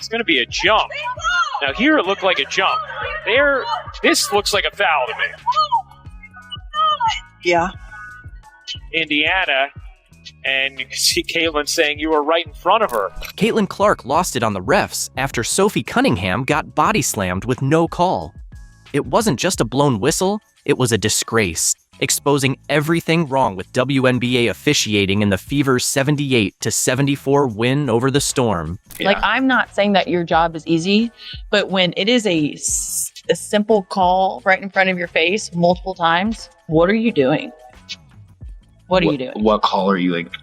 It's going to be a jump. Now, here it looked like a jump. There, this looks like a foul to me. Yeah. Indiana, and you can see Caitlin saying you were right in front of her. Caitlin Clark lost it on the refs after Sophie Cunningham got body slammed with no call. It wasn't just a blown whistle, it was a disgrace, exposing everything wrong with WNBA officiating in the Fever's 78-74 win over the Storm. Yeah. Like, I'm not saying that your job is easy, but when it is a simple call right in front of your face multiple times, what are you doing? What are you doing? What call are you, like,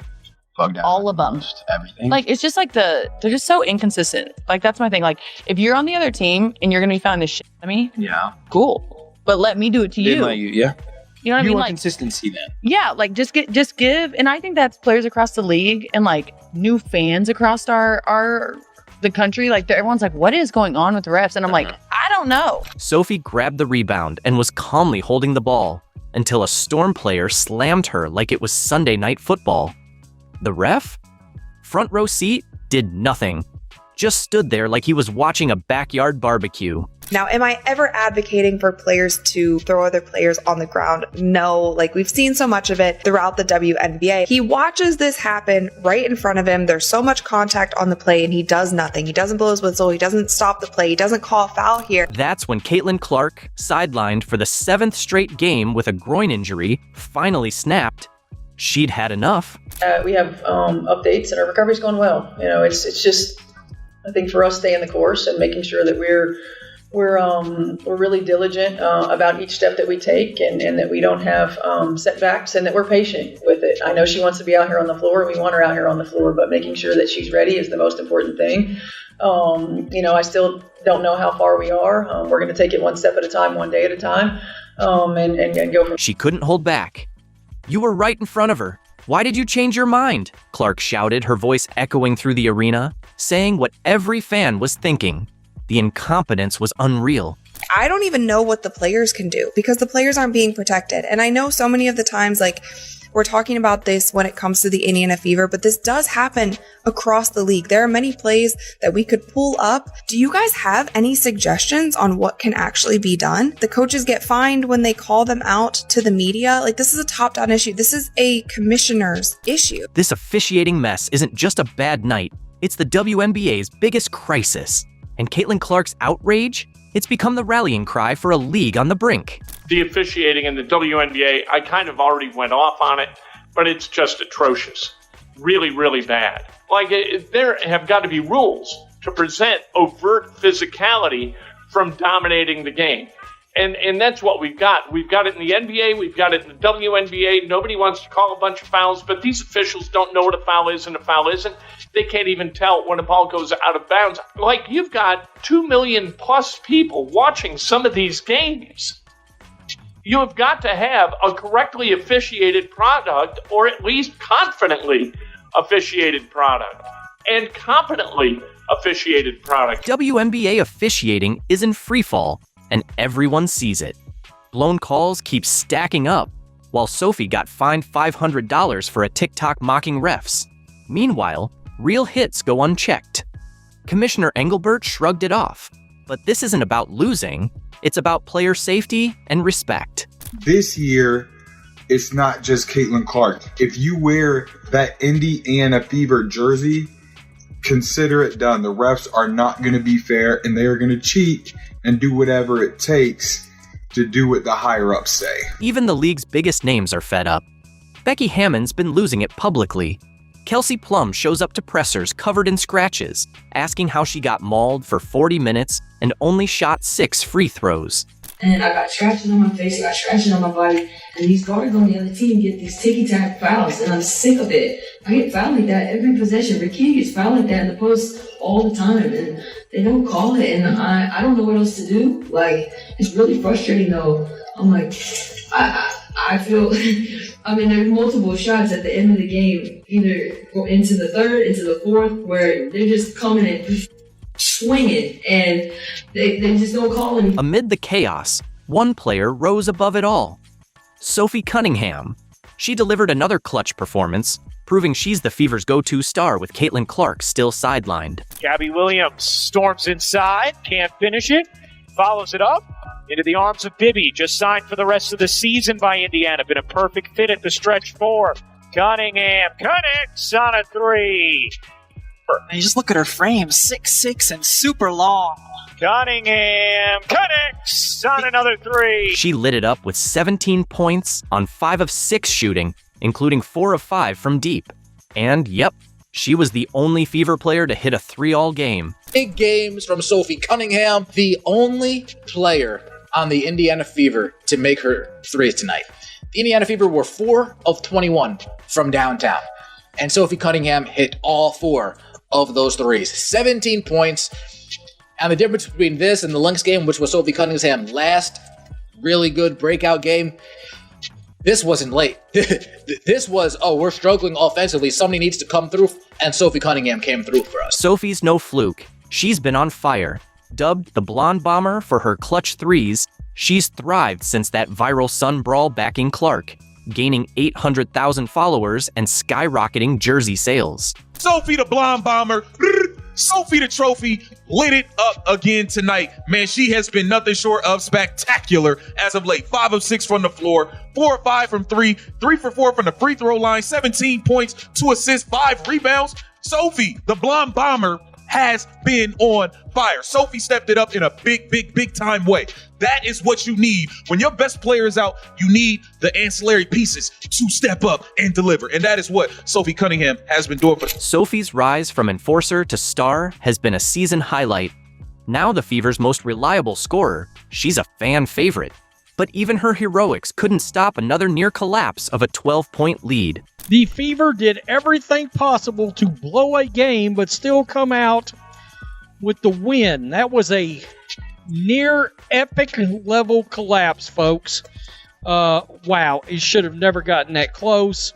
bugged out? All of them. Just everything? Like, it's just like they're just so inconsistent. Like, that's my thing. Like, if you're on the other team and you're going to be found this shit at me, yeah, cool. But let me do it to you. Let you, yeah. You know what I mean? You want Like, consistency then. yeah, like just give. And I think that's players across the league and like new fans across the country. Like, everyone's like, what is going on with the refs? And I'm like, I don't know. Sophie grabbed the rebound and was calmly holding the ball until a Storm player slammed her like it was Sunday Night Football. The ref? Front row seat? Did nothing. Just stood there like he was watching a backyard barbecue. Now, am I ever advocating for players to throw other players on the ground? No, like we've seen so much of it throughout the WNBA. He watches this happen right in front of him. There's so much contact on the play and he does nothing. He doesn't blow his whistle. He doesn't stop the play. He doesn't call a foul here. That's when Caitlin Clark, sidelined for the 7th straight game with a groin injury, finally snapped. She'd had enough. We have updates and our recovery's going well. You know, it's just, I think for us staying the course and making sure that we're really diligent about each step that we take and that we don't have setbacks and that we're patient with it. I know she wants to be out here on the floor and we want her out here on the floor, but making sure that she's ready is the most important thing. You know, I still don't know how far we are. We're going to take it one step at a time, one day at a time, and go from. She couldn't hold back. You were right in front of her. Why did you change your mind? Clark shouted, her voice echoing through the arena, saying what every fan was thinking. The incompetence was unreal. I don't even know what the players can do because the players aren't being protected. And I know so many of the times, like, we're talking about this when it comes to the Indiana Fever, but this does happen across the league. There are many plays that we could pull up. Do you guys have any suggestions on what can actually be done? The coaches get fined when they call them out to the media. Like, this is a top-down issue. This is a commissioner's issue. This officiating mess isn't just a bad night. It's the WNBA's biggest crisis. And Caitlin Clark's outrage? It's become the rallying cry for a league on the brink. The officiating in the WNBA, I kind of already went off on it, but it's just atrocious. Really, really bad. Like, there have got to be rules to present overt physicality from dominating the game. And that's what we've got. We've got it in the NBA. We've got it in the WNBA. Nobody wants to call a bunch of fouls, but these officials don't know what a foul is and a foul isn't. They can't even tell when a ball goes out of bounds. Like, you've got 2 million plus people watching some of these games. You have got to have a correctly officiated product, or at least confidently officiated product, and competently officiated product. WNBA officiating is in freefall, and everyone sees it. Blown calls keep stacking up, while Sophie got fined $500 for a TikTok mocking refs. Meanwhile, real hits go unchecked. Commissioner Engelbert shrugged it off. But this isn't about losing, it's about player safety and respect. This year, it's not just Caitlin Clark. If you wear that Indiana Fever jersey, consider it done. The refs are not going to be fair, and they are going to cheat and do whatever it takes to do what the higher-ups say. Even the league's biggest names are fed up. Becky Hammon's been losing it publicly. Kelsey Plum shows up to pressers covered in scratches, asking how she got mauled for 40 minutes and only shot 6 free throws. And I got scratches on my face, I got scratches on my body, and these guards on the other team get these ticky-tack fouls, and I'm sick of it. I get fouled like that every possession. Ricky gets fouled like that in the post all the time, and they don't call it, and I don't know what else to do. Like, it's really frustrating, though. I'm like, I feel, I mean, there's multiple shots at the end of the game, either go into the third, into the fourth, where they're just coming and swinging, and they just don't call anything. Amid the chaos, one player rose above it all. Sophie Cunningham. She delivered another clutch performance, proving she's the Fever's go-to star with Caitlin Clark still sidelined. Gabby Williams storms inside, can't finish it, follows it up into the arms of Bibby, just signed for the rest of the season by Indiana. Been a perfect fit at the stretch 4. Cunningham connects on a 3. Hey, just look at her frame, 6'6" and super long. Cunningham connects on another 3. She lit it up with 17 points on 5 of 6 shooting, including 4 of 5 from deep. And yep, she was the only Fever player to hit a 3 all game. Big games from Sophie Cunningham, the only player on the Indiana Fever to make her 3 tonight. The Indiana Fever were 4 of 21 from downtown, and Sophie Cunningham hit all 4 of those 3s. 17 points. And the difference between this and the Lynx game, which was Sophie Cunningham's last really good breakout game, this wasn't late. This was, we're struggling offensively. Somebody needs to come through, and Sophie Cunningham came through for us. Sophie's no fluke. She's been on fire. Dubbed the Blonde Bomber for her clutch 3s, she's thrived since that viral Sun Brawl backing Clark, gaining 800,000 followers and skyrocketing jersey sales. Sophie the Blonde Bomber, Sophie the Trophy, lit it up again tonight. Man, she has been nothing short of spectacular as of late. 5 of 6 from the floor, 4 of 5 from 3, 3 for 4 from the free throw line, 17 points, 2 assists, 5 rebounds. Sophie, the Blonde Bomber, has been on fire. Sophie stepped it up in a big time way. That is what you need. When your best player is out, you need the ancillary pieces to step up and deliver. And that is what Sophie Cunningham has been doing for Sophie's rise from enforcer to star has been a season highlight. Now the Fever's most reliable scorer, she's a fan favorite. But even her heroics couldn't stop another near collapse of a 12-point lead. The Fever did everything possible to blow a game, but still come out with the win. That was a near epic level collapse, folks. Wow, it should have never gotten that close.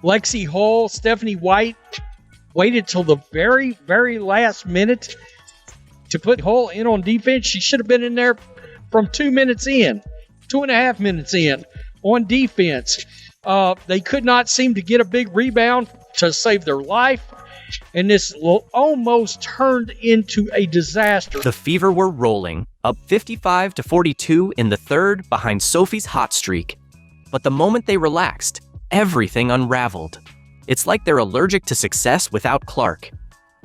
Lexi Hall, Stephanie White waited till the very last minute to put Hall in on defense. She should have been in there from 2 minutes in, 2.5 minutes in on defense. They could not seem to get a big rebound to save their life, and this almost turned into a disaster. The Fever were rolling, up 55-42 in the third behind Sophie's hot streak. But the moment they relaxed, everything unraveled. It's like they're allergic to success without Clark.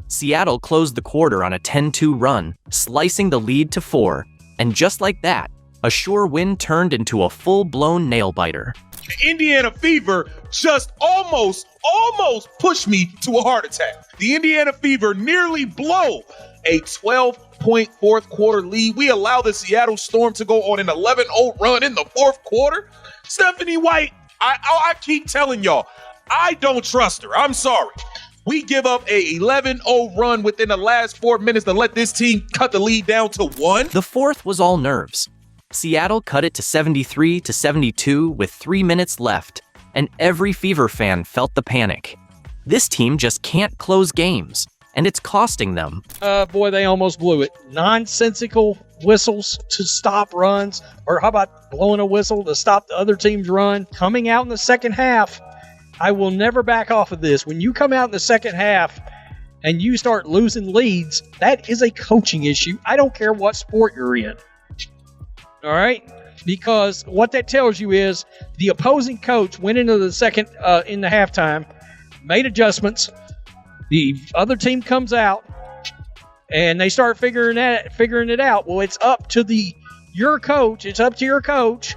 Seattle closed the quarter on a 10-2 run, slicing the lead to 4, and just like that, a sure win turned into a full-blown nail-biter. The Indiana Fever just almost pushed me to a heart attack. The Indiana Fever nearly blow a 12-point fourth quarter lead. We allow the Seattle Storm to go on an 11-0 run in the fourth quarter. Stephanie White, I keep telling y'all, I don't trust her. I'm sorry. We give up a 11-0 run within the last 4 minutes to let this team cut the lead down to 1. The fourth was all nerves. Seattle cut it to 73-72 with 3 minutes left, and every Fever fan felt the panic. This team just can't close games, and it's costing them. Boy, they almost blew it. Nonsensical whistles to stop runs, or how about blowing a whistle to stop the other team's run? Coming out in the second half, I will never back off of this. When you come out in the second half and you start losing leads, that is a coaching issue. I don't care what sport you're in. All right? Because what that tells you is the opposing coach went into the second in the halftime, made adjustments. The other team comes out, and they start figuring it out. Well, it's up to your coach. It's up to your coach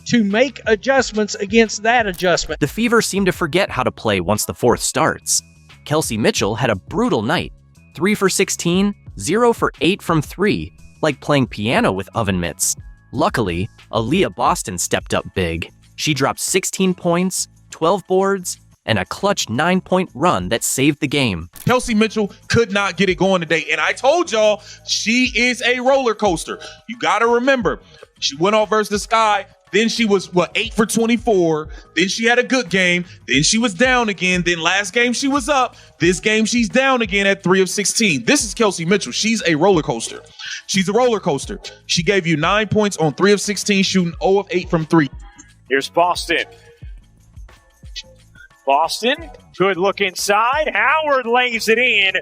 to make adjustments against that adjustment. The Fever seem to forget how to play once the fourth starts. Kelsey Mitchell had a brutal night. 3 for 16, 0 for 8 from 3, like playing piano with oven mitts. Luckily, Aaliyah Boston stepped up big. She dropped 16 points, 12 boards, and a clutch 9-point run that saved the game. Kelsey Mitchell could not get it going today, and I told y'all, she is a roller coaster. You got to remember, she went off versus the Sky, then she was, 8 for 24, then she had a good game, then she was down again, then last game she was up, this game she's down again at 3 of 16. This is Kelsey Mitchell. She's a roller coaster. She's a roller coaster. She gave you 9 points on 3 of 16, shooting 0 of 8 from 3. Here's Boston. Boston, good look inside. Howard lays it in.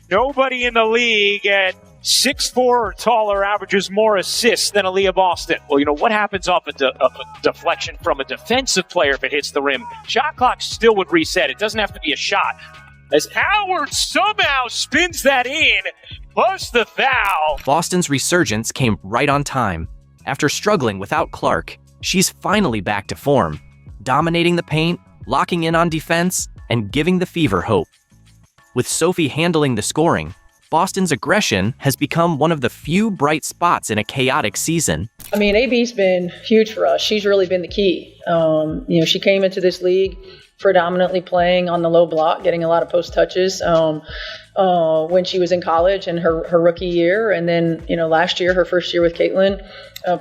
Nobody in the league at 6'4" or taller averages more assists than Aaliyah Boston. Well, what happens off a deflection from a defensive player if it hits the rim? Shot clock still would reset. It doesn't have to be a shot. As Howard somehow spins that in, plus the foul. Boston's resurgence came right on time. After struggling without Clark, she's finally back to form, dominating the paint, locking in on defense, and giving the Fever hope. With Sophie handling the scoring, Boston's aggression has become one of the few bright spots in a chaotic season. I mean, AB's been huge for us. She's really been the key. She came into this league predominantly playing on the low block, getting a lot of post touches when she was in college and her rookie year. And then, last year, her first year with Caitlin,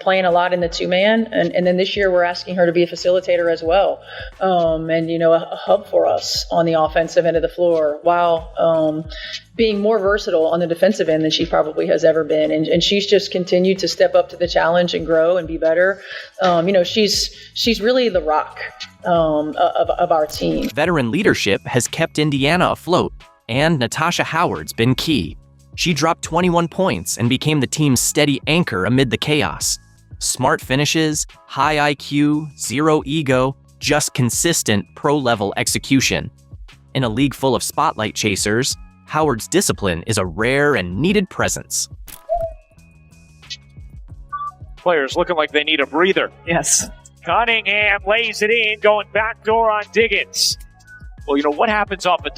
playing a lot in the two-man. And then this year, we're asking her to be a facilitator as well. A hub for us on the offensive end of the floor while being more versatile on the defensive end than she probably has ever been. And she's just continued to step up to the challenge and grow and be better. She's really the rock of our team. Veteran leadership has kept Indiana afloat, and Natasha Howard's been key. She dropped 21 points and became the team's steady anchor amid the chaos. Smart finishes, high IQ, zero ego, just consistent pro-level execution. In a league full of spotlight chasers, Howard's discipline is a rare and needed presence. Players looking like they need a breather. Yes. Cunningham lays it in, going backdoor on Diggins. Well, what happens off a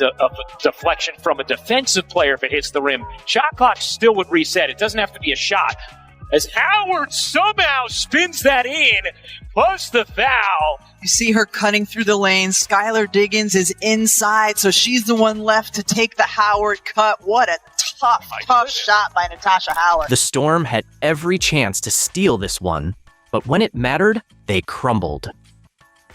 deflection from a defensive player if it hits the rim? Shot clock still would reset. It doesn't have to be a shot. As Howard somehow spins that in, plus the foul. You see her cutting through the lane. Skylar Diggins is inside, so she's the one left to take the Howard cut. What a tough shot by Natasha Howard. The Storm had every chance to steal this one, but when it mattered, they crumbled.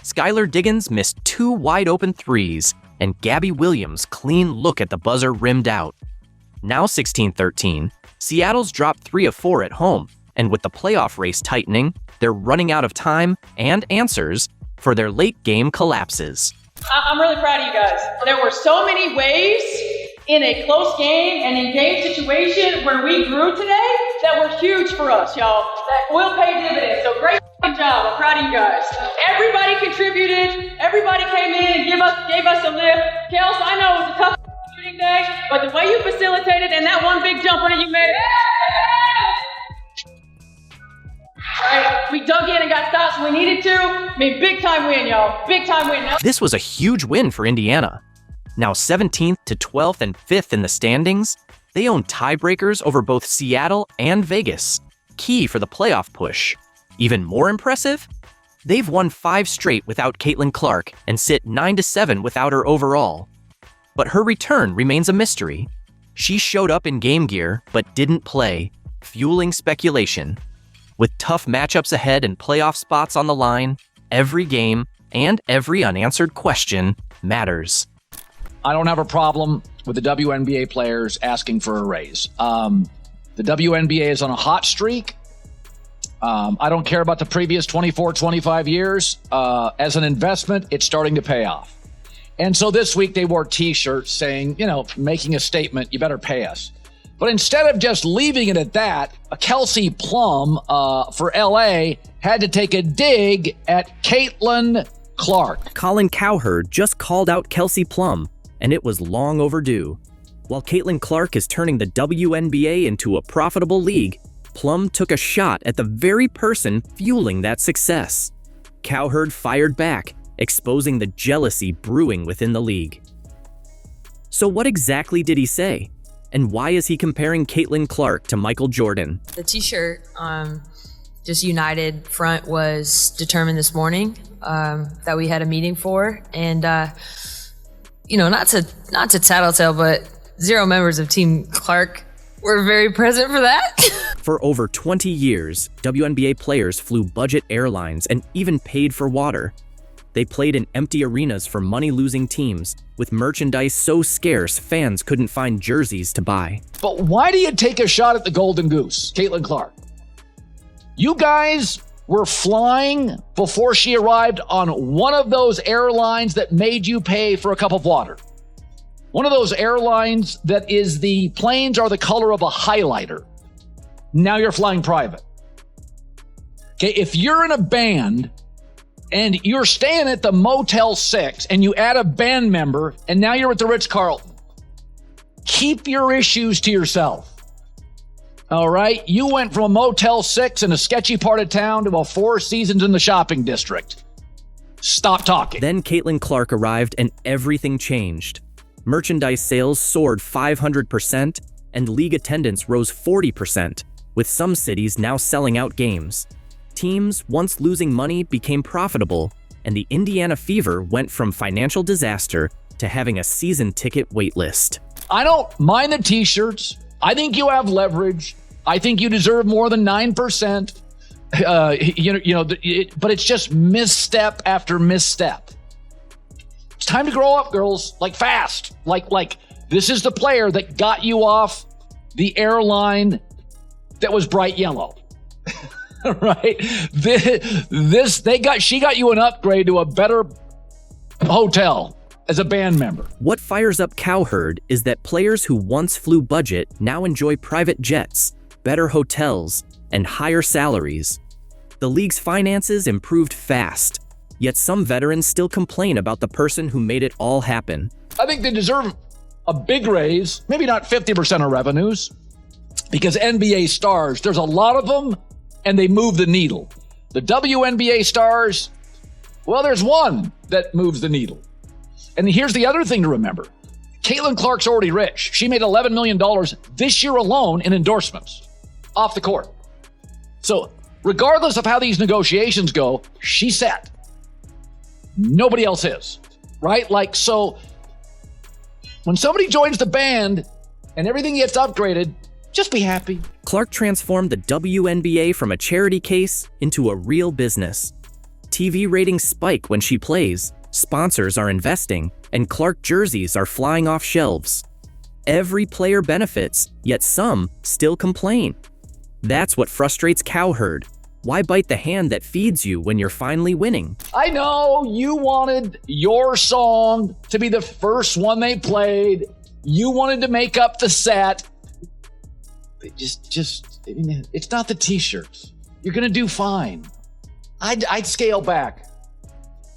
Skylar Diggins missed 2 wide-open threes, and Gabby Williams' clean look at the buzzer rimmed out. Now 16-13, Seattle's dropped 3 of 4 at home, and with the playoff race tightening, they're running out of time and answers for their late-game collapses. I'm really proud of you guys. There were so many ways in a close game and in game situation where we grew today that were huge for us, y'all. That will pay dividends. So great job. I'm proud of you guys. Everybody contributed. Everybody came in and gave us a lift. Kels, I know it was a tough shooting day, but the way you facilitated and that one big jumper that you made. Right, we dug in and got stops when we needed to. I mean, big time win, y'all. Big time win. This was a huge win for Indiana. Now 17th to 12th and 5th in the standings, they own tiebreakers over both Seattle and Vegas, key for the playoff push. Even more impressive? They've won 5 straight without Caitlin Clark and sit 9-7 without her overall. But her return remains a mystery. She showed up in game gear but didn't play, fueling speculation. With tough matchups ahead and playoff spots on the line, every game and every unanswered question matters. I don't have a problem with the WNBA players asking for a raise. The WNBA is on a hot streak. I don't care about the previous 24, 25 years. As an investment, it's starting to pay off. And so this week they wore T-shirts saying, making a statement, you better pay us. But instead of just leaving it at that, Kelsey Plum for LA had to take a dig at Caitlin Clark. Colin Cowherd just called out Kelsey Plum, and it was long overdue. While Caitlin Clark is turning the WNBA into a profitable league, Plum took a shot at the very person fueling that success. Cowherd fired back, exposing the jealousy brewing within the league. So what exactly did he say? And why is he comparing Caitlin Clark to Michael Jordan? The t-shirt, just United front, was determined this morning that we had a meeting for. And, not to tattletale, but 0 members of Team Clark were very present for that. For over 20 years, WNBA players flew budget airlines and even paid for water. They played in empty arenas for money-losing teams, with merchandise so scarce fans couldn't find jerseys to buy. But why do you take a shot at the Golden Goose, Caitlin Clark? You guys were flying before she arrived on one of those airlines that made you pay for a cup of water. One of those airlines that is the planes are the color of a highlighter. Now you're flying private. Okay, if you're in a band and you're staying at the Motel 6 and you add a band member and now you're at the Ritz-Carlton, keep your issues to yourself. All right? You went from a Motel 6 in a sketchy part of town to a Four Seasons in the shopping district. Stop talking. Then Caitlin Clark arrived and everything changed. Merchandise sales soared 500% and league attendance rose 40%, with some cities now selling out games. Teams once losing money became profitable, and the Indiana Fever went from financial disaster to having a season ticket wait list. I don't mind the t-shirts. I think you have leverage. I think you deserve more than 9%. But it's just misstep after misstep. It's time to grow up, girls. Like fast. Like this is the player that got you off the airline that was bright yellow. Right? She got you an upgrade to a better hotel as a band member. What fires up Cowherd is that players who once flew budget now enjoy private jets, better hotels, and higher salaries. The league's finances improved fast, yet some veterans still complain about the person who made it all happen. I think they deserve a big raise, maybe not 50% of revenues, because NBA stars, there's a lot of them, and they move the needle. The WNBA stars, well, there's one that moves the needle. And here's the other thing to remember. Caitlin Clark's already rich. She made $11 million this year alone in endorsements off the court. So regardless of how these negotiations go, she's set. Nobody else is, right? So when somebody joins the band and everything gets upgraded, just be happy. Clark transformed the WNBA from a charity case into a real business. TV ratings spike when she plays, sponsors are investing, and Clark jerseys are flying off shelves. Every player benefits, yet some still complain. That's what frustrates Cowherd. Why bite the hand that feeds you when you're finally winning? I know you wanted your song to be the first one they played. You wanted to make up the set. It's not the t-shirts. You're going to do fine. I'd scale back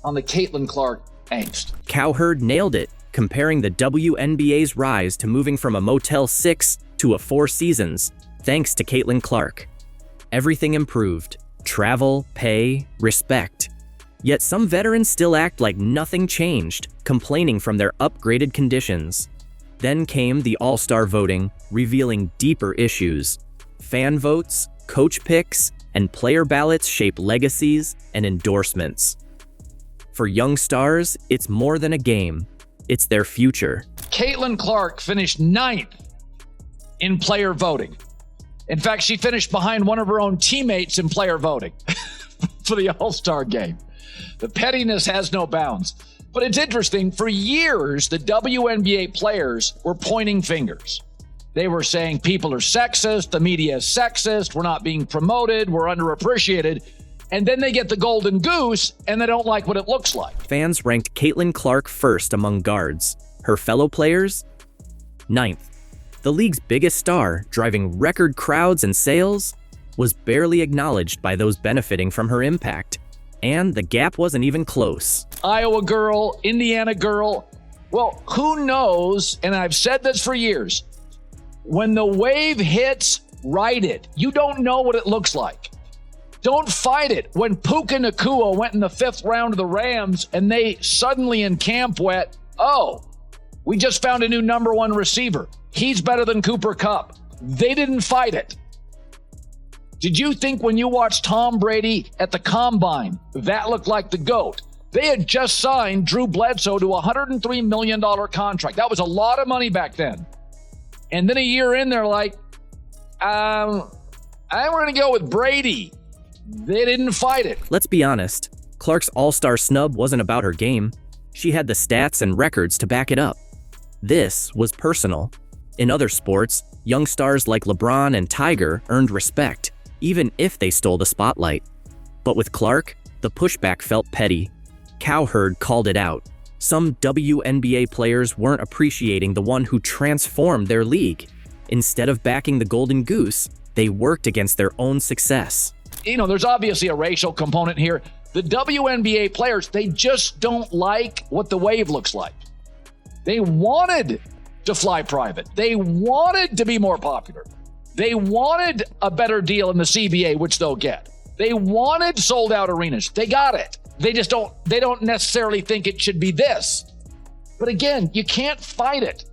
on the Caitlin Clark angst. Cowherd nailed it, comparing the WNBA's rise to moving from a Motel 6 to a Four Seasons, thanks to Caitlin Clark. Everything improved. Travel, pay, respect. Yet some veterans still act like nothing changed, complaining from their upgraded conditions. Then came the All-Star voting, revealing deeper issues. Fan votes, coach picks, and player ballots shape legacies and endorsements. For young stars, it's more than a game. It's their future. Caitlin Clark finished 9th in player voting. In fact, she finished behind one of her own teammates in player voting for the All-Star game. The pettiness has no bounds. But it's interesting, for years, the WNBA players were pointing fingers. They were saying people are sexist, the media is sexist, we're not being promoted, we're underappreciated. And then they get the golden goose, and they don't like what it looks like. Fans ranked Caitlin Clark first among guards. Her fellow players? 9th. The league's biggest star, driving record crowds and sales, was barely acknowledged by those benefiting from her impact. And the gap wasn't even close. Iowa girl, Indiana girl. Well, who knows, and I've said this for years, when the wave hits, ride it. You don't know what it looks like. Don't fight it. When Puka Nacua went in the 5th round of the Rams and they suddenly in camp went, oh, we just found a new number 1 receiver. He's better than Cooper Kupp. They didn't fight it. Did you think when you watched Tom Brady at the Combine, that looked like the GOAT? They had just signed Drew Bledsoe to a $103 million contract. That was a lot of money back then. And then a year in, they're like, I'm going to go with Brady. They didn't fight it. Let's be honest. Clark's All-Star snub wasn't about her game. She had the stats and records to back it up. This was personal. In other sports, young stars like LeBron and Tiger earned respect, even if they stole the spotlight. But with Clark, the pushback felt petty. Cowherd called it out. Some WNBA players weren't appreciating the one who transformed their league. Instead of backing the Golden Goose, they worked against their own success. There's obviously a racial component here. The WNBA players, they just don't like what the Wave looks like. They wanted to fly private. They wanted to be more popular. They wanted a better deal in the CBA, which they'll get. They wanted sold out arenas. They got it. They don't necessarily think it should be this. But again, you can't fight it.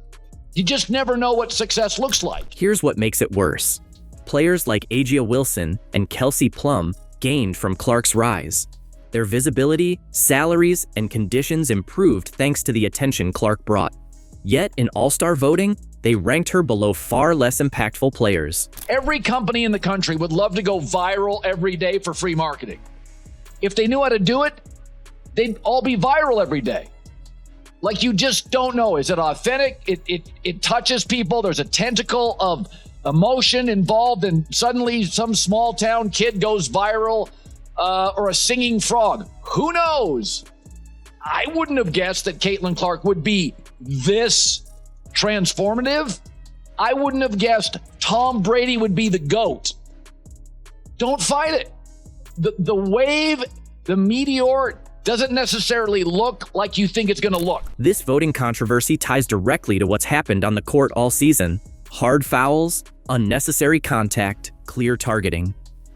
You just never know what success looks like. Here's what makes it worse. Players like Agia Wilson and Kelsey Plum gained from Clark's rise. Their visibility, salaries, and conditions improved thanks to the attention Clark brought. Yet in All-Star voting, they ranked her below far less impactful players. Every company in the country would love to go viral every day for free marketing. If they knew how to do it, they'd all be viral every day. Like, you just don't know. Is it authentic? It touches people. There's a tentacle of emotion involved, and suddenly some small town kid goes viral, or a singing frog. Who knows? I wouldn't have guessed that Caitlin Clark would be this transformative. I wouldn't have guessed Tom Brady would be the GOAT. Don't fight it. The wave, the meteor, doesn't necessarily look like you think it's going to look. This voting controversy ties directly to what's happened on the court all season. Hard fouls, unnecessary contact, clear targeting.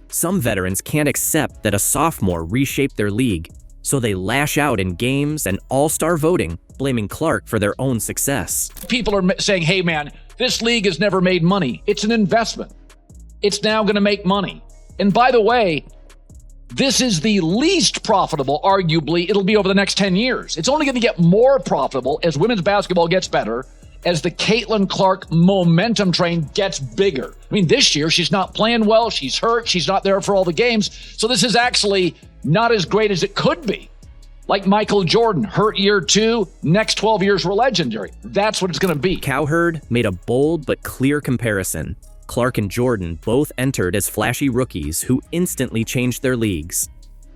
Some veterans can't accept that a sophomore reshaped their league, so they lash out in games and all-star voting, blaming Clark for their own success. People are saying, hey man, this league has never made money. It's an investment. It's now going to make money. And by the way, this is the least profitable, arguably, it'll be over the next 10 years. It's only going to get more profitable as women's basketball gets better, as the Caitlin Clark momentum train gets bigger. I mean, this year, she's not playing well, she's hurt, she's not there for all the games, so this is actually not as great as it could be. Like Michael Jordan, hurt year 2, next 12 years were legendary. That's what it's going to be. Cowherd made a bold but clear comparison. Clark and Jordan both entered as flashy rookies who instantly changed their leagues.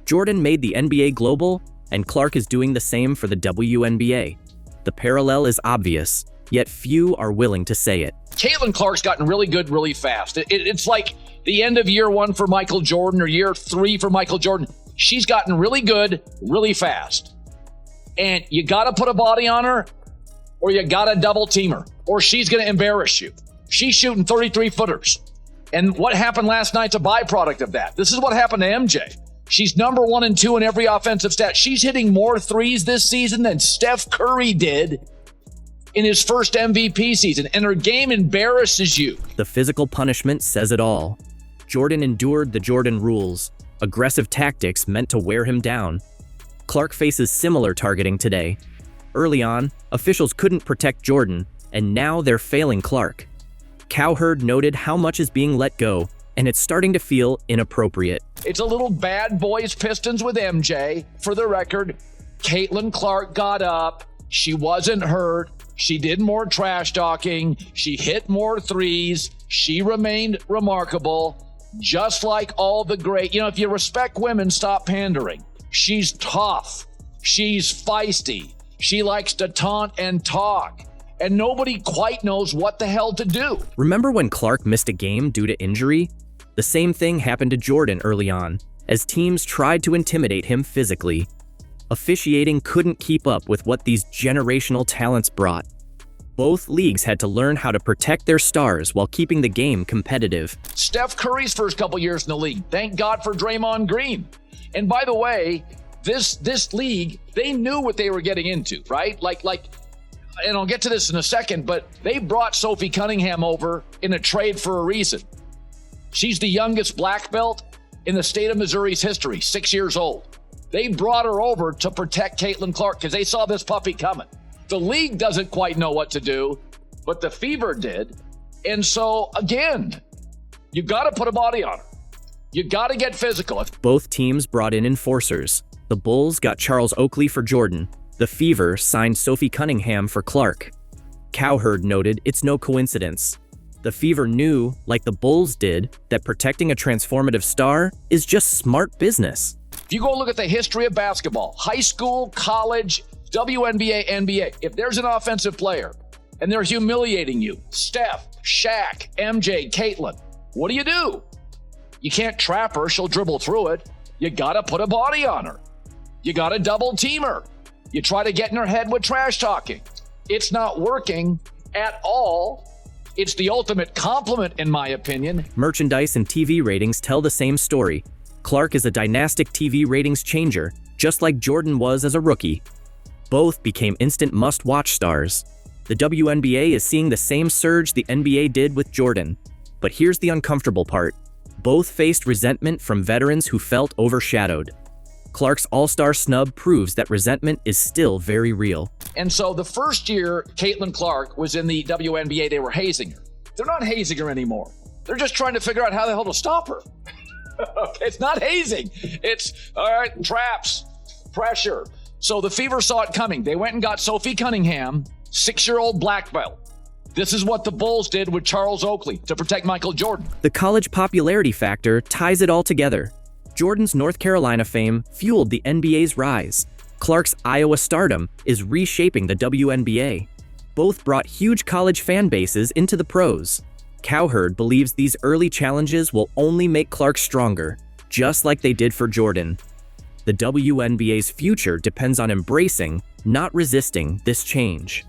Jordan made the NBA global, and Clark is doing the same for the WNBA. The parallel is obvious, yet few are willing to say it. Caitlin Clark's gotten really good really fast. It's like the end of year 1 for Michael Jordan or year 3 for Michael Jordan. She's gotten really good really fast. And you got to put a body on her, or you got to double team her, or she's going to embarrass you. She's shooting 33-footers. And what happened last night's a byproduct of that. This is what happened to MJ. She's number 1 and 2 in every offensive stat. She's hitting more threes this season than Steph Curry did in his first MVP season. And her game embarrasses you. The physical punishment says it all. Jordan endured the Jordan rules, aggressive tactics meant to wear him down. Clark faces similar targeting today. Early on, officials couldn't protect Jordan, and now they're failing Clark. Cowherd noted how much is being let go, and it's starting to feel inappropriate. It's a little bad boys Pistons with MJ. For the record, Caitlin Clark got up. She wasn't hurt. She did more trash talking. She hit more threes. She remained remarkable, just like all the great. If you respect women, stop pandering. She's tough. She's feisty. She likes to taunt and talk. And nobody quite knows what the hell to do. Remember when Clark missed a game due to injury? The same thing happened to Jordan early on, as teams tried to intimidate him physically. Officiating couldn't keep up with what these generational talents brought. Both leagues had to learn how to protect their stars while keeping the game competitive. Steph Curry's first couple years in the league. Thank God for Draymond Green. And by the way, this league, they knew what they were getting into, right? Like, and I'll get to this in a second, but they brought Sophie Cunningham over in a trade for a reason. She's the youngest black belt in the state of Missouri's history, 6 years old. They brought her over to protect Caitlin Clark because they saw this puppy coming. The league doesn't quite know what to do, but the Fever did. And so, again, you got to put a body on her. You got to get physical. Both teams brought in enforcers. The Bulls got Charles Oakley for Jordan. The Fever signed Sophie Cunningham for Clark. Cowherd noted it's no coincidence. The Fever knew, like the Bulls did, that protecting a transformative star is just smart business. If you go look at the history of basketball, high school, college, WNBA, NBA, if there's an offensive player and they're humiliating you, Steph, Shaq, MJ, Caitlin, what do? You can't trap her, she'll dribble through it. You gotta put a body on her. You gotta double team her. You try to get in her head with trash talking. It's not working at all. It's the ultimate compliment, in my opinion. Merchandise and TV ratings tell the same story. Clark is a dynastic TV ratings changer, just like Jordan was as a rookie. Both became instant must-watch stars. The WNBA is seeing the same surge the NBA did with Jordan. But here's the uncomfortable part. Both faced resentment from veterans who felt overshadowed. Clark's All-Star snub proves that resentment is still very real. And so the first year Caitlin Clark was in the WNBA, they were hazing her. They're not hazing her anymore. They're just trying to figure out how the hell to stop her. Okay, it's not hazing. It's, all right, traps, pressure. So the Fever saw it coming. They went and got Sophie Cunningham, 6-year-old black belt. This is what the Bulls did with Charles Oakley to protect Michael Jordan. The college popularity factor ties it all together. Jordan's North Carolina fame fueled the NBA's rise. Clark's Iowa stardom is reshaping the WNBA. Both brought huge college fan bases into the pros. Cowherd believes these early challenges will only make Clark stronger, just like they did for Jordan. The WNBA's future depends on embracing, not resisting, this change.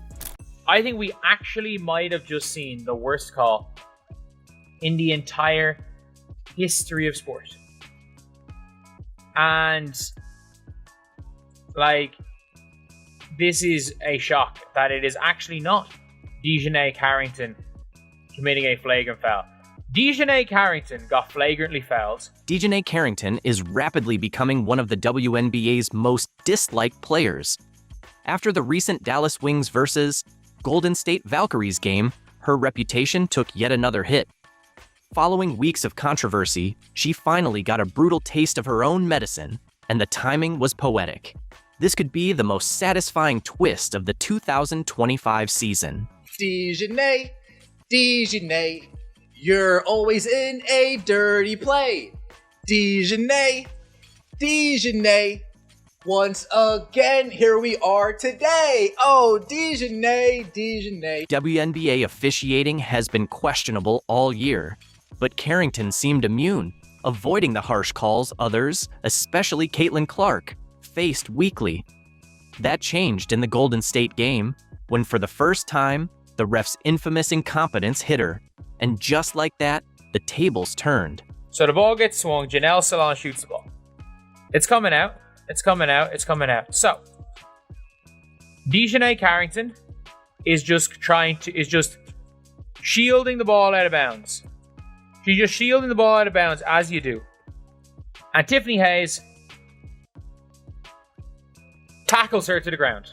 I think we actually might have just seen the worst call in the entire history of sport. And, this is a shock that it is actually not DeJounte Carrington committing a flagrant foul. DeJounte Carrington got flagrantly fouled. DeJounte Carrington is rapidly becoming one of the WNBA's most disliked players. After the recent Dallas Wings versus Golden State Valkyries game, her reputation took yet another hit. Following weeks of controversy, she finally got a brutal taste of her own medicine, and the timing was poetic. This could be the most satisfying twist of the 2025 season. DeJounte, you're always in a dirty play. DeJounte, once again, here we are today. Oh, DeJounte. WNBA officiating has been questionable all year, but Carrington seemed immune, avoiding the harsh calls others, especially Caitlin Clark, faced weekly. That changed in the Golden State game, when for the first time, the ref's infamous incompetence hit her. And just like that, the tables turned. So the ball gets swung, Janelle Salon shoots the ball. It's coming out. So, DeJounte Carrington is just shielding the ball out of bounds. She's just shielding the ball out of bounds, as you do. And Tiffany Hayes tackles her to the ground.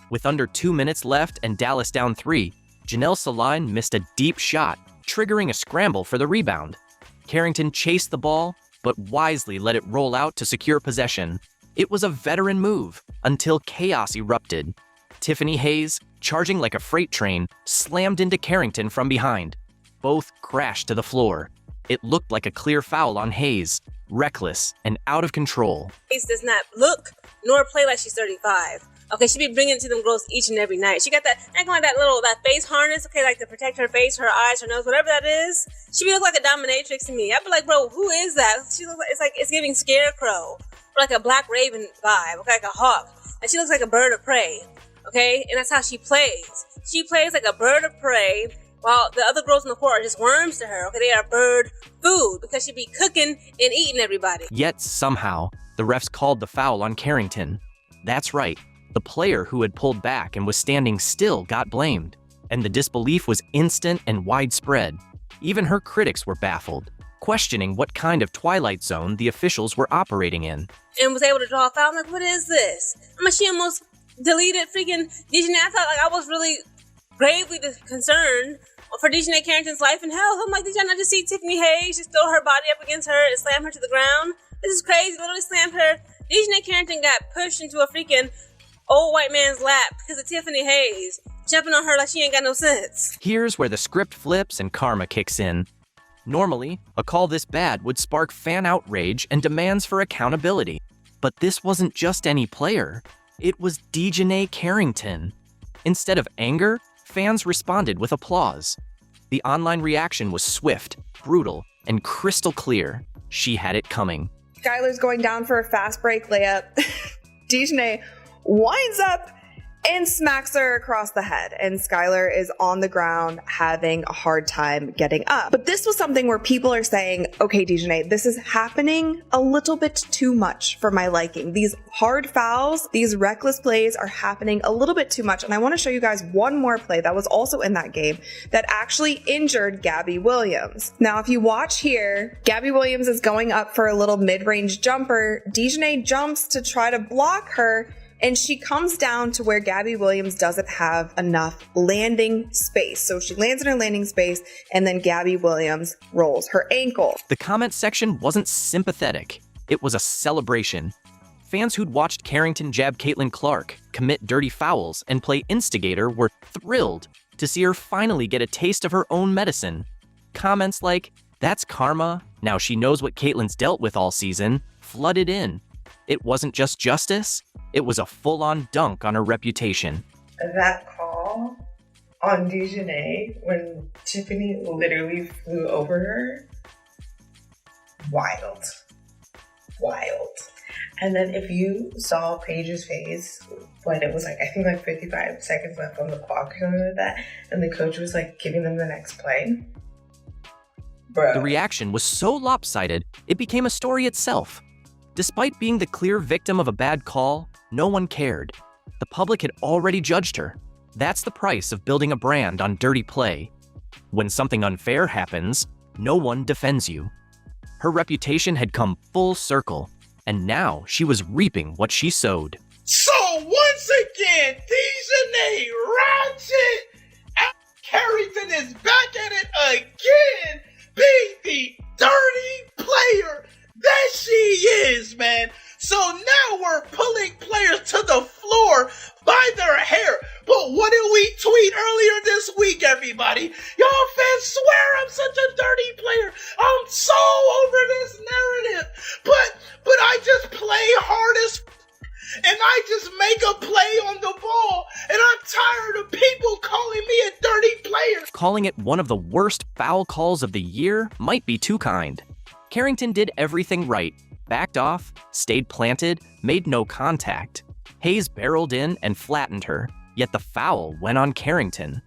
With under 2 minutes left and Dallas down 3, Janelle Saline missed a deep shot, triggering a scramble for the rebound. Carrington chased the ball, but wisely let it roll out to secure possession. It was a veteran move, until chaos erupted. Tiffany Hayes, charging like a freight train, slammed into Carrington from behind. Both crashed to the floor. It looked like a clear foul on Hayes, reckless and out of control. Hayes does not look nor play like she's 35. Okay, she be bringing it to them girls each and every night. She got that, acting like that face harness, okay, like to protect her face, her eyes, her nose, whatever that is. She be look like a dominatrix to me. I'd be like, bro, who is that? She looks like, it's giving Scarecrow. Or like a Black Raven vibe, okay, like a hawk. And she looks like a bird of prey, okay? And that's how she plays. She plays like a bird of prey, while the other girls in the court are just worms to her, okay? They are bird food, because she be cooking and eating everybody. Yet, somehow, the refs called the foul on Carrington. That's right. The player who had pulled back and was standing still got blamed, and the disbelief was instant and widespread. Even her critics were baffled, questioning what kind of Twilight Zone the officials were operating in. And was able to draw a foul. I'm like, what is this? I mean, she almost deleted freaking DeJounte. I thought, I was really gravely concerned for DeJounte Carrington's life and health. I'm like, did y'all not just see Tiffany Hayes just throw her body up against her and slam her to the ground? This is crazy. Literally slammed her. DeJounte Carrington got pushed into a freaking old white man's lap because of Tiffany Hayes. jumping on her like she ain't got no sense. Here's where the script flips and karma kicks in. Normally, a call this bad would spark fan outrage and demands for accountability. But this wasn't just any player. It was Dejanay Carrington. Instead of anger, fans responded with applause. The online reaction was swift, brutal, and crystal clear. She had it coming. Skylar's going down for a fast break layup. Dejanay winds up and smacks her across the head, and Skylar is on the ground having a hard time getting up. But this was something where people are saying, okay, Dejanay, this is happening a little bit too much for my liking. These hard fouls, these reckless plays are happening a little bit too much, and I want to show you guys one more play that was also in that game that actually injured Gabby Williams. Now, if you watch here, Gabby Williams is going up for a little mid-range jumper. Dejanay jumps to try to block her, and she comes down to where Gabby Williams doesn't have enough landing space. So she lands in her landing space, and then Gabby Williams rolls her ankle. The comment section wasn't sympathetic. It was a celebration. Fans who'd watched Carrington jab Caitlin Clark, commit dirty fouls, and play instigator were thrilled to see her finally get a taste of her own medicine. Comments like, "That's karma, now she knows what Caitlin's dealt with all season," flooded in. It wasn't just justice, it was a full-on dunk on her reputation. That call on Dejanay when Tiffany literally flew over her, wild. And then if you saw Paige's face when it was like, I think like 55 seconds left on the clock or something like that, and the coach was like giving them the next play. Bro. The reaction was so lopsided, it became a story itself. Despite being the clear victim of a bad call, no one cared. The public had already judged her. That's the price of building a brand on dirty play. When something unfair happens, no one defends you. Her reputation had come full circle, and now she was reaping what she sowed. So once again, Dejanay Ratchet and Carrington is back at it again, being the dirty player that she is, man. So now we're pulling players to the floor by their hair. But what did we tweet earlier this week, everybody? Y'all fans swear I'm such a dirty player. I'm so over this narrative. But I just play hard as and I just make a play on the ball, and I'm tired of people calling me a dirty player. Calling it one of the worst foul calls of the year might be too kind. Carrington did everything right, backed off, stayed planted, made no contact. Hayes barreled in and flattened her, yet the foul went on Carrington.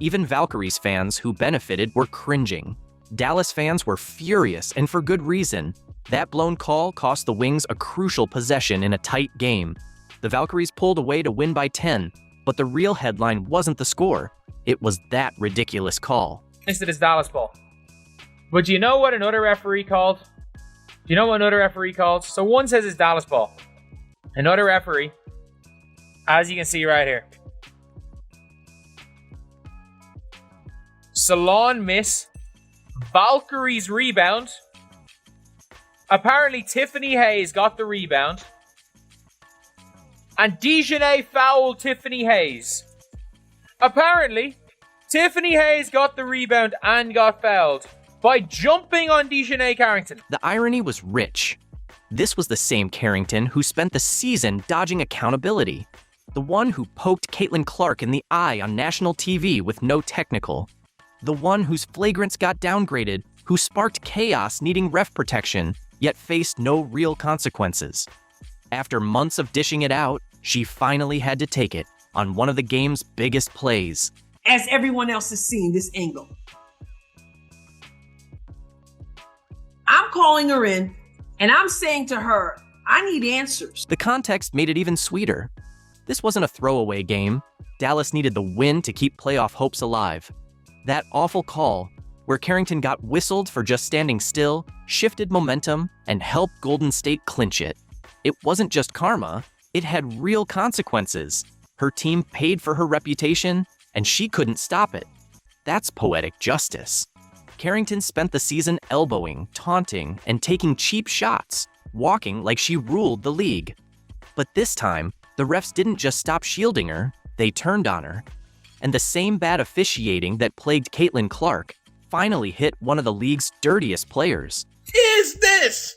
Even Valkyrie's fans who benefited were cringing. Dallas fans were furious, and for good reason. That blown call cost the Wings a crucial possession in a tight game. The Valkyries pulled away to win by 10, but the real headline wasn't the score. It was that ridiculous call. Instead is Dallas ball. But do you know what another referee called? So one says it's Dallas ball. Another referee, as you can see right here. Salon miss. Valkyrie's rebound. Apparently Tiffany Hayes got the rebound. And Dejanay fouled Tiffany Hayes. Apparently, Tiffany Hayes got the rebound and got fouled by jumping on Dejanay Carrington. The irony was rich. This was the same Carrington who spent the season dodging accountability. The one who poked Caitlin Clark in the eye on national TV with no technical. The one whose flagrants got downgraded, who sparked chaos needing ref protection, yet faced no real consequences. After months of dishing it out, she finally had to take it on one of the game's biggest plays. As everyone else has seen this angle, I'm calling her in, and I'm saying to her, I need answers. The context made it even sweeter. This wasn't a throwaway game. Dallas needed the win to keep playoff hopes alive. That awful call, where Carrington got whistled for just standing still, shifted momentum, and helped Golden State clinch it. It wasn't just karma, it had real consequences. Her team paid for her reputation, and she couldn't stop it. That's poetic justice. Carrington spent the season elbowing, taunting, and taking cheap shots, walking like she ruled the league. But this time, the refs didn't just stop shielding her, they turned on her. And the same bad officiating that plagued Caitlin Clark finally hit one of the league's dirtiest players. Is this?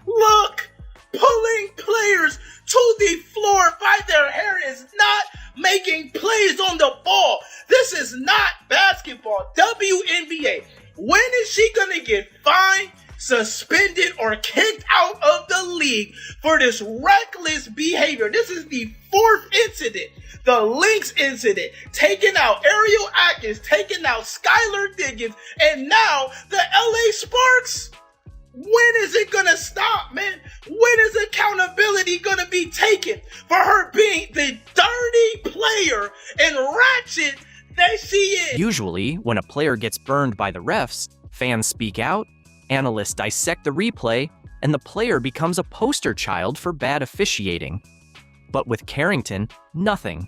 Look, pulling players to the floor by their hair is not making plays on the ball. This is not basketball. WNBA. When is she gonna get fined, suspended, or kicked out of the league for this reckless behavior? This is the 4th incident. The Lynx incident, taking out Ariel Atkins, taking out Skylar Diggins, and now the LA Sparks. When is it gonna stop, man? When is accountability gonna be taken for her being the dirty player and ratchet that she is? Usually, when a player gets burned by the refs, fans speak out, analysts dissect the replay, and the player becomes a poster child for bad officiating. But with Carrington, nothing.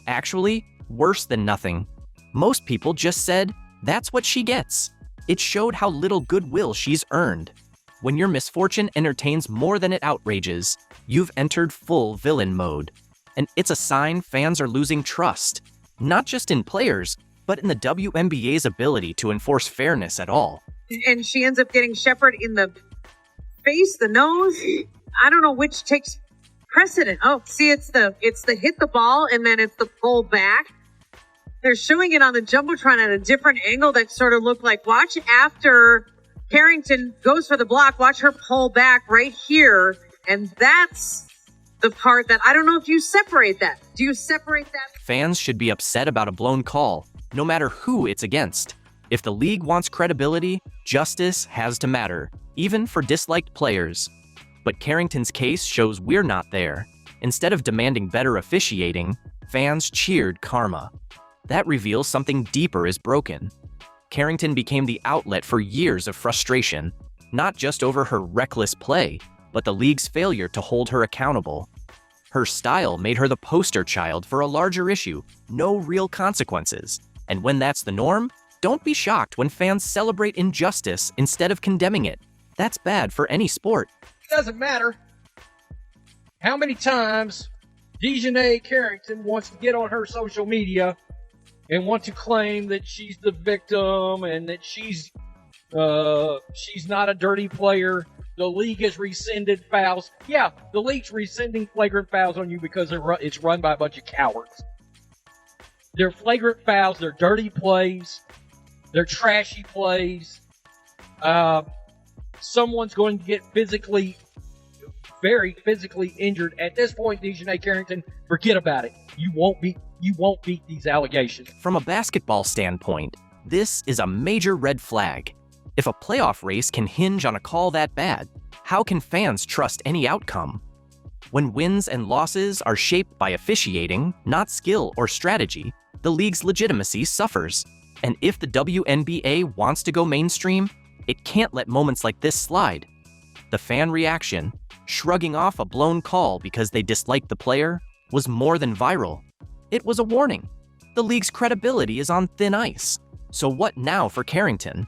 Actually, worse than nothing. Most people just said, that's what she gets. It showed how little goodwill she's earned. When your misfortune entertains more than it outrages, you've entered full villain mode. And it's a sign fans are losing trust, not just in players, but in the WNBA's ability to enforce fairness at all. And she ends up getting Shepard in the face, the nose. I don't know which takes precedent. Oh, see, it's the hit the ball and then it's the pull back. They're showing it on the Jumbotron at a different angle that sort of looked like, watch after Carrington goes for the block, watch her pull back right here. And that's the part that I don't know if you separate that. Do you separate that? Fans should be upset about a blown call, no matter who it's against. If the league wants credibility, justice has to matter, even for disliked players. But Carrington's case shows we're not there. Instead of demanding better officiating, fans cheered karma. That reveals something deeper is broken. Carrington became the outlet for years of frustration, not just over her reckless play, but the league's failure to hold her accountable. Her style made her the poster child for a larger issue, no real consequences. And when that's the norm, don't be shocked when fans celebrate injustice instead of condemning it. That's bad for any sport. It doesn't matter how many times Dejanay Carrington wants to get on her social media and want to claim that she's the victim and that she's not a dirty player. The league has rescinded fouls. Yeah, the league's rescinding flagrant fouls on you because it's run by a bunch of cowards. They're flagrant fouls. They're dirty plays. They're trashy plays. Someone's going to get very physically injured. At this point, Dejanay Carrington, forget about it. You won't beat these allegations. From a basketball standpoint, this is a major red flag. If a playoff race can hinge on a call that bad, how can fans trust any outcome? When wins and losses are shaped by officiating, not skill or strategy, the league's legitimacy suffers. And if the WNBA wants to go mainstream, it can't let moments like this slide. The fan reaction, shrugging off a blown call because they disliked the player, was more than viral. It was a warning. The league's credibility is on thin ice. So what now for Carrington?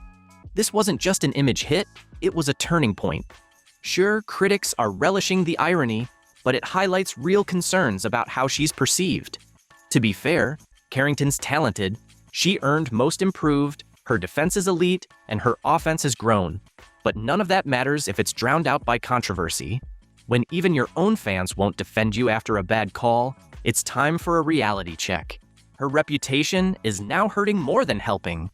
This wasn't just an image hit, it was a turning point. Sure, critics are relishing the irony, but it highlights real concerns about how she's perceived. To be fair, Carrington's talented. She earned most improved, her defense is elite, and her offense has grown. But none of that matters if it's drowned out by controversy. When even your own fans won't defend you after a bad call, it's time for a reality check. Her reputation is now hurting more than helping.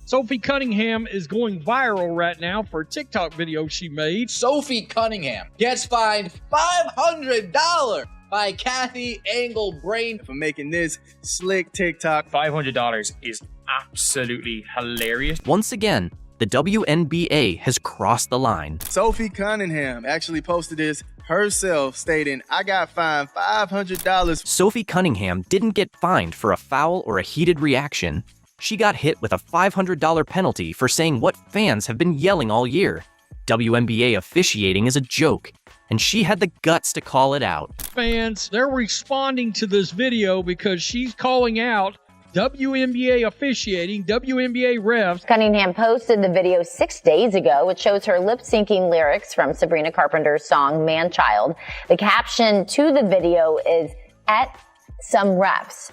Sophie Cunningham is going viral right now for a TikTok video she made. Sophie Cunningham gets fined $500 by Kathy Engelbrain for making this slick TikTok. $500 is absolutely hilarious. Once again, the WNBA has crossed the line. Sophie Cunningham actually posted this herself, stating, "I got fined $500. Sophie Cunningham didn't get fined for a foul or a heated reaction. She got hit with a $500 penalty for saying what fans have been yelling all year. WNBA officiating is a joke, and she had the guts to call it out. Fans, they're responding to this video because she's calling out WNBA officiating, WNBA refs. Cunningham posted the video 6 days ago. It shows her lip-syncing lyrics from Sabrina Carpenter's song Man-Child. The caption to the video is, "At some refs."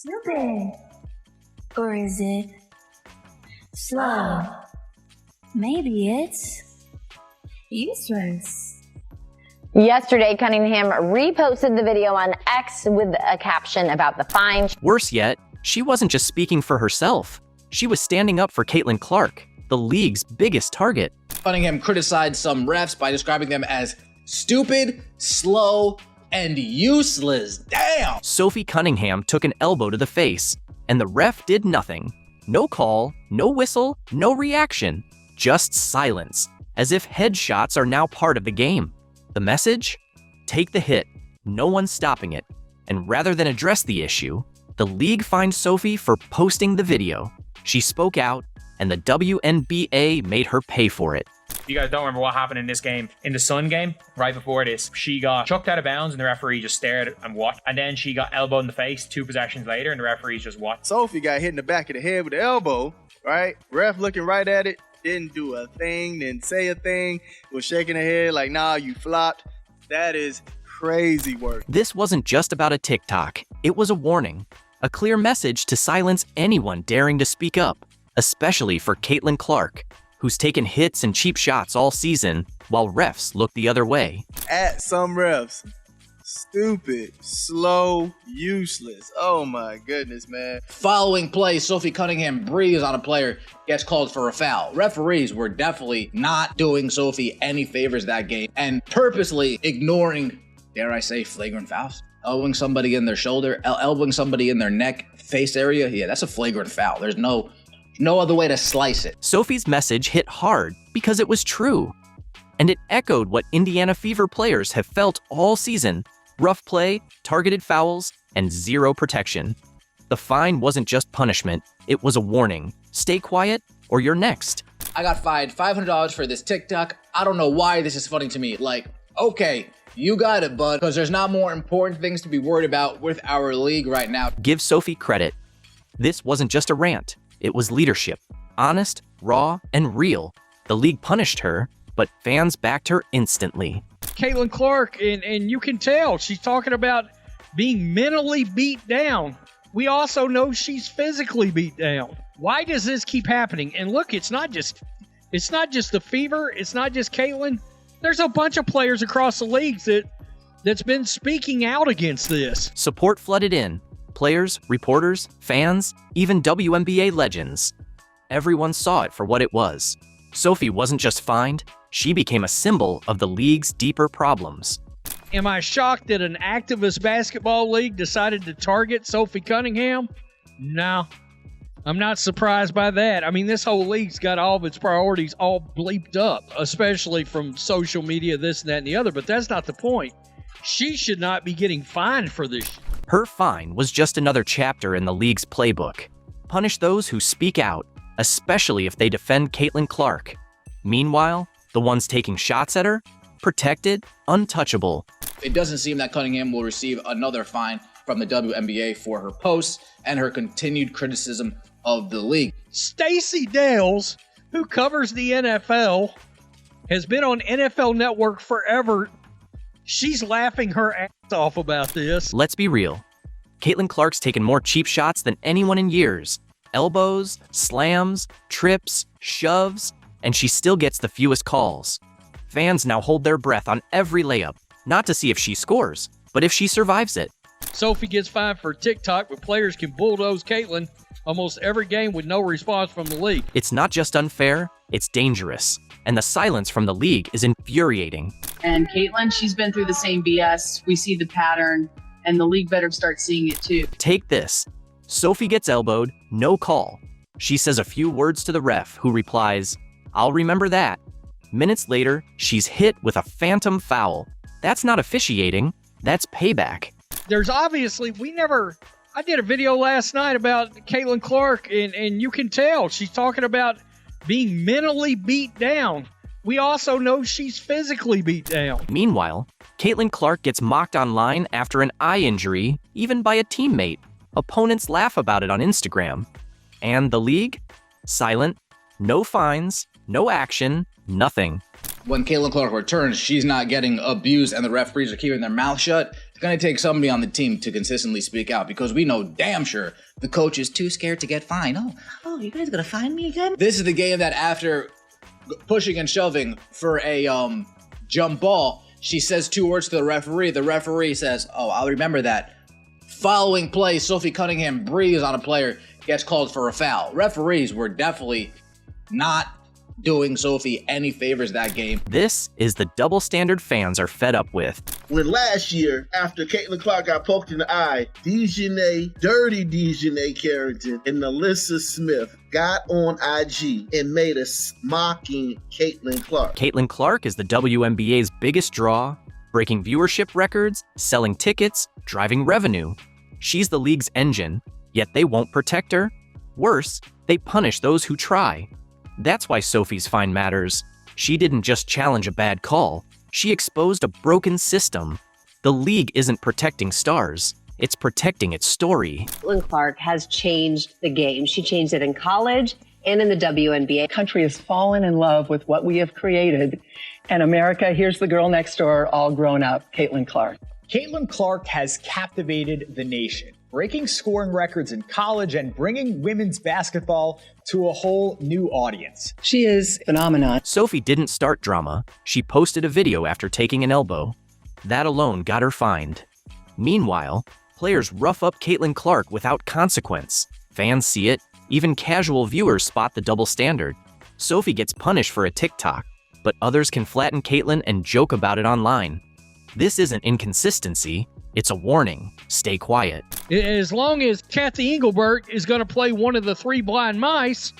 stupid? Or is it slow? Maybe it's useless. Yesterday, Cunningham reposted the video on X with a caption about the fine. Worse yet, she wasn't just speaking for herself. She was standing up for Caitlin Clark, the league's biggest target. Cunningham criticized some refs by describing them as stupid, slow, and useless. Damn! Sophie Cunningham took an elbow to the face, and the ref did nothing. No call, no whistle, no reaction, just silence, as if headshots are now part of the game. The message? Take the hit. No one's stopping it. And rather than address the issue, the league fined Sophie for posting the video. She spoke out, and the WNBA made her pay for it. If you guys don't remember what happened in this game, in the Sun game, right before this, she got chucked out of bounds and the referee just stared and watched. And then she got elbowed in the face 2 possessions later and the referees just watched. Sophie got hit in the back of the head with the elbow, right? Ref looking right at it, didn't do a thing, didn't say a thing, was shaking her head like, nah, you flopped. That is crazy work. This wasn't just about a TikTok. It was a warning, a clear message to silence anyone daring to speak up, especially for Caitlin Clark, who's taken hits and cheap shots all season while refs look the other way. At some refs. Stupid, slow, useless. Oh my goodness, man. Following play, Sophie Cunningham breathes on a player, gets called for a foul. Referees were definitely not doing Sophie any favors that game and purposely ignoring, dare I say, flagrant fouls. Elbowing somebody in their shoulder, elbowing somebody in their neck, face area. Yeah, that's a flagrant foul. There's no other way to slice it. Sophie's message hit hard because it was true. And it echoed what Indiana Fever players have felt all season. Rough play, targeted fouls, and zero protection. The fine wasn't just punishment, it was a warning. Stay quiet or you're next. I got fined $500 for this TikTok. I don't know why this is funny to me. Like, okay, you got it, bud, because there's not more important things to be worried about with our league right now. Give Sophie credit. This wasn't just a rant, it was leadership. Honest, raw, and real. The league punished her, but fans backed her instantly. Caitlin Clark, and you can tell she's talking about being mentally beat down. We also know she's physically beat down. Why does this keep happening? And look, it's not just the Fever, it's not just Caitlin. There's a bunch of players across the leagues that's been speaking out against this. Support flooded in. Players, reporters, fans, even WNBA legends. Everyone saw it for what it was. Sophie wasn't just fined, she became a symbol of the league's deeper problems. Am I shocked that an activist basketball league decided to target Sophie Cunningham? No, I'm not surprised by that. I mean, this whole league's got all of its priorities all bleeped up, especially from social media, this and that and the other, but that's not the point. She should not be getting fined for this. Her fine was just another chapter in the league's playbook. Punish those who speak out, especially if they defend Caitlin Clark. Meanwhile, the ones taking shots at her, protected, untouchable. It doesn't seem that Cunningham will receive another fine from the WNBA for her posts and her continued criticism of the league. Stacey Dales, who covers the NFL, has been on NFL Network forever. She's laughing her ass off about this. Let's be real. Caitlin Clark's taken more cheap shots than anyone in years. Elbows, slams, trips, shoves, and she still gets the fewest calls. Fans now hold their breath on every layup, not to see if she scores, but if she survives it. Sophie gets fined for TikTok, but players can bulldoze Caitlin almost every game with no response from the league. It's not just unfair, it's dangerous. And the silence from the league is infuriating. And Caitlin, she's been through the same BS. We see the pattern, and the league better start seeing it too. Take this. Sophie gets elbowed, no call. She says a few words to the ref, who replies, "I'll remember that." Minutes later, she's hit with a phantom foul. That's not officiating, that's payback. There's obviously, I did a video last night about Caitlin Clark, and you can tell she's talking about being mentally beat down. We also know she's physically beat down. Meanwhile, Caitlin Clark gets mocked online after an eye injury, even by a teammate. Opponents laugh about it on Instagram. And the league? Silent. No fines, no action, nothing. When Caitlin Clark returns, she's not getting abused and the referees are keeping their mouth shut. It's going to take somebody on the team to consistently speak out because we know damn sure the coach is too scared to get fined. Oh, you guys going to fine me again? This is the game that after pushing and shoving for a jump ball, she says 2 words to the referee. The referee says, oh, I'll remember that. Following play, Sophie Cunningham breathes on a player, gets called for a foul. Referees were definitely not doing Sophie any favors that game. This is the double standard fans are fed up with. When last year, after Caitlin Clark got poked in the eye, dirty Dejanay Carrington and Alyssa Smith got on IG and made us mocking Caitlin Clark. Caitlin Clark is the WNBA's biggest draw, breaking viewership records, selling tickets, driving revenue. She's the league's engine, yet they won't protect her. Worse, they punish those who try. That's why Sophie's fine matters. She didn't just challenge a bad call, she exposed a broken system. The league isn't protecting stars, it's protecting its story. Caitlin Clark has changed the game. She changed it in college and in the WNBA. The country has fallen in love with what we have created. And America, here's the girl next door, all grown up, Caitlin Clark. Caitlin Clark has captivated the nation, breaking scoring records in college and bringing women's basketball to a whole new audience. She is a phenomenon. Sophie didn't start drama. She posted a video after taking an elbow. That alone got her fined. Meanwhile, players rough up Caitlin Clark without consequence. Fans see it. Even casual viewers spot the double standard. Sophie gets punished for a TikTok, but others can flatten Caitlin and joke about it online. This isn't inconsistency. It's a warning. Stay quiet. As long as Kathy Engelbert is going to play one of the 3 blind mice,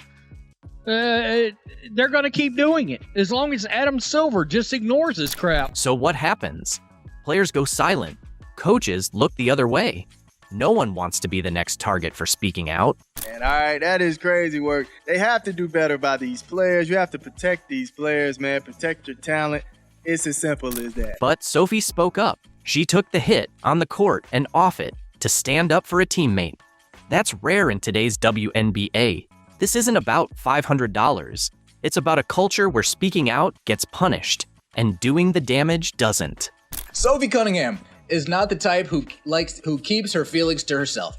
they're going to keep doing it. As long as Adam Silver just ignores this crap. So what happens? Players go silent. Coaches look the other way. No one wants to be the next target for speaking out. And all right, that is crazy work. They have to do better by these players. You have to protect these players, man. Protect your talent. It's as simple as that. But Sophie spoke up. She took the hit on the court and off it to stand up for a teammate. That's rare in today's WNBA. This isn't about $500. It's about a culture where speaking out gets punished and doing the damage doesn't. Sophie Cunningham is not the type who keeps her feelings to herself.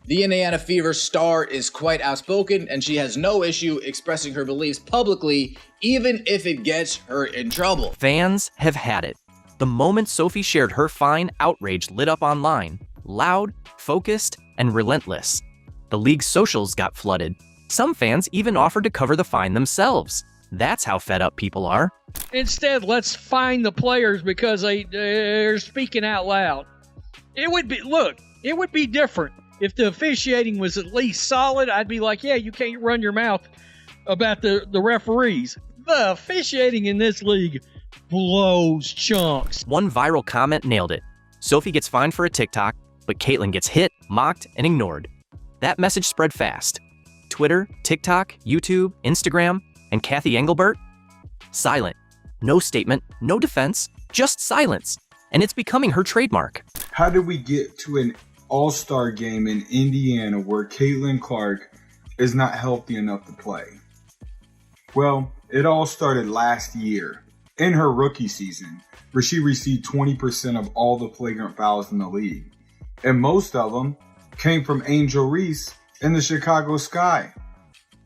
The Indiana Fever star is quite outspoken, and she has no issue expressing her beliefs publicly, even if it gets her in trouble. Fans have had it. The moment Sophie shared her fine, outrage lit up online. Loud, focused, and relentless. The league's socials got flooded. Some fans even offered to cover the fine themselves. That's how fed up people are. Instead, let's fine the players because they're speaking out loud. It would be different. If the officiating was at least solid, I'd be like, yeah, you can't run your mouth about the referees. The officiating in this league blows chunks. One viral comment nailed it. Sophie gets fined for a TikTok, but Caitlin gets hit, mocked, and ignored. That message spread fast. Twitter, TikTok, YouTube, Instagram, and Kathy Engelbert? Silent. No statement, no defense, just silence. And it's becoming her trademark. How did we get to an all-star game in Indiana where Caitlin Clark is not healthy enough to play? Well, it all started last year in her rookie season, where she received 20% of all the flagrant fouls in the league. And most of them came from Angel Reese in the Chicago Sky.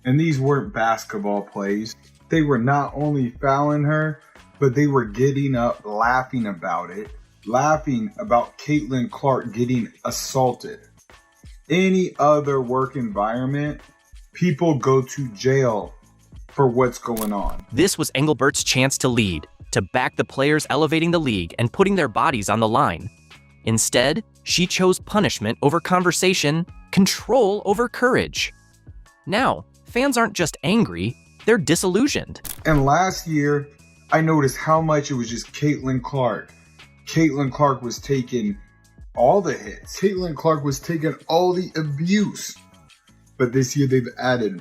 And these weren't basketball plays. They were not only fouling her, but they were getting up, laughing about it, laughing about Caitlin Clark getting assaulted. Any other work environment, people go to jail for what's going on. This was Engelbert's chance to lead, to back the players elevating the league and putting their bodies on the line. Instead, she chose punishment over conversation, control over courage. Now, fans aren't just angry, they're disillusioned. And last year, I noticed how much it was just Caitlin Clark. Caitlin Clark was taking all the hits. Caitlin Clark was taking all the abuse. But this year they've added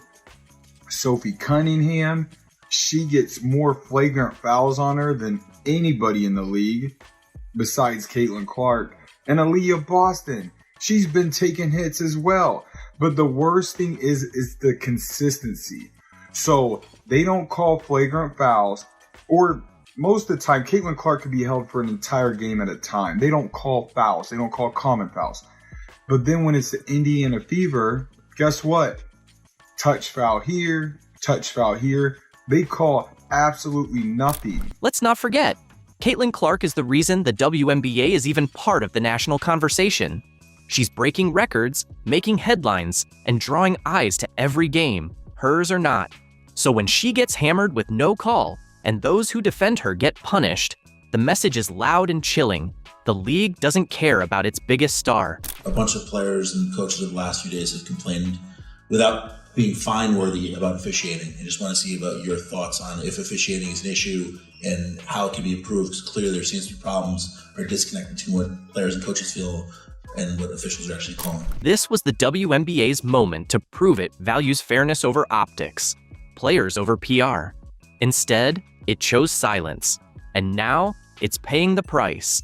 Sophie Cunningham. She gets more flagrant fouls on her than anybody in the league besides Caitlin Clark. And Aaliyah Boston, she's been taking hits as well. But the worst thing is the consistency. So they don't call flagrant fouls, or most of the time, Caitlin Clark could be held for an entire game at a time. They don't call fouls. They don't call common fouls. But then when it's the Indiana Fever, guess what? Touch foul here, touch foul here. They call absolutely nothing. Let's not forget, Caitlin Clark is the reason the WNBA is even part of the national conversation. She's breaking records, making headlines, and drawing eyes to every game, hers or not. So when she gets hammered with no call, and those who defend her get punished, the message is loud and chilling. The league doesn't care about its biggest star. A bunch of players and coaches of the last few days have complained without being fine-worthy about officiating. I just want to see about your thoughts on if officiating is an issue and how it can be improved, because clearly there seems to be problems or disconnect between what players and coaches feel and what officials are actually calling. This was the WNBA's moment to prove it values fairness over optics, players over PR. Instead, it chose silence, and now it's paying the price.